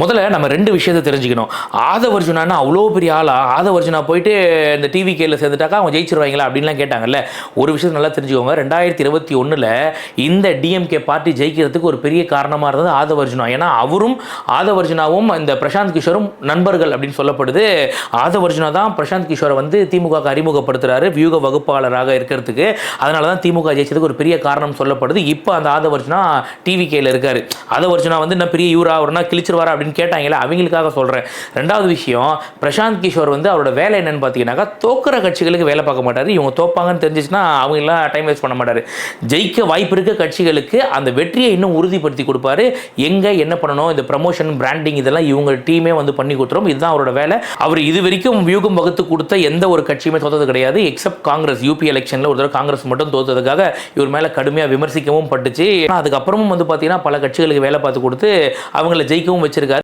முதல்ல நம்ம ரெண்டு விஷயத்தை தெரிஞ்சுக்கணும். ஆதவர்ஜுனான்னா அவ்வளோ பெரிய ஆளா? ஆதவர்ஜுனா போயிட்டு இந்த டிவிகேல சேர்ந்துட்டாக்கா அவங்க ஜெயிச்சிருவாங்களா அப்படின்லாம் கேட்டாங்கல்ல. ஒரு விஷயத்தை நல்லா தெரிஞ்சுக்கோங்க. 2021ல் இந்த டிஎம்கே பார்ட்டி ஜெயிக்கிறதுக்கு ஒரு பெரிய காரணமாக இருந்தது ஆதவர்ஜுனா. ஏன்னா அவரும் ஆதவர்ஜுனாவும் இந்த பிரசாந்த் கிஷோரும் நண்பர்கள் அப்படின்னு சொல்லப்படுது. ஆதவர்ஜுனா தான் பிரசாந்த் கிஷோரை வந்து திமுக அறிமுகப்படுத்துறாரு வியூக வகுப்பாளராக இருக்கிறதுக்கு. அதனால தான் திமுக ஜெயிச்சதுக்கு ஒரு பெரிய காரணம் சொல்லப்படுது. இப்போ அந்த ஆதவர்ஜுனா டிவிகேல இருக்காரு. ஆதவர்ஜுனா வந்து இன்னும் பெரிய இவரா அவர்னா கிழிச்சிருவாரா அப்படின்னு கேட்டாங்களே, அவங்களுக்காக சொல்கிறேன். ரெண்டாவது விஷயம், பிரசாந்த் கிஷோர் வந்து அவரோட வேலை என்னன்னு பார்த்தீங்கன்னாக்கா தோக்குற கட்சிகளுக்கு வேலை பார்க்க மாட்டார். இவங்க தோப்பாங்கன்னு தெரிஞ்சிச்சுன்னா அவங்களாம் டைம் வேஸ்ட் பண்ண மாட்டார். ஜெயிக்க வாய்ப்பு இருக்க கட்சிகளுக்கு அந்த வெற்றியை இன்னும் உறுதிப்படுத்தி கொடுப்பாரு. எங்கே என்ன பண்ணணும், இந்த ப்ரமோஷன் பிராண்டிங் இதெல்லாம் இவங்க டீமே வந்து பண்ணி கொடுத்துரும். இதுதான் அவரோட வேலை. அவர் இது வரைக்கும் வியூகம் வகுத்து கொடுத்த எந்த ஒரு கட்சியுமே தோத்தது கிடையாது. எக்ஸப்ட் காங்கிரஸ். யூபி எலெக்ஷனில் ஒரு தடவை காங்கிரஸ் மட்டும் தோத்ததுக்காக இவர் மேலே கடுமையாக விமர்சிக்கவும் பட்டுச்சு. அதுக்கப்புறமும் வந்து பார்த்தீங்கன்னா பல கட்சிகளுக்கு வேலை பார்த்து கொடுத்து அவங்கள ஜெயிக்கவும் வச்சிருக்காரு.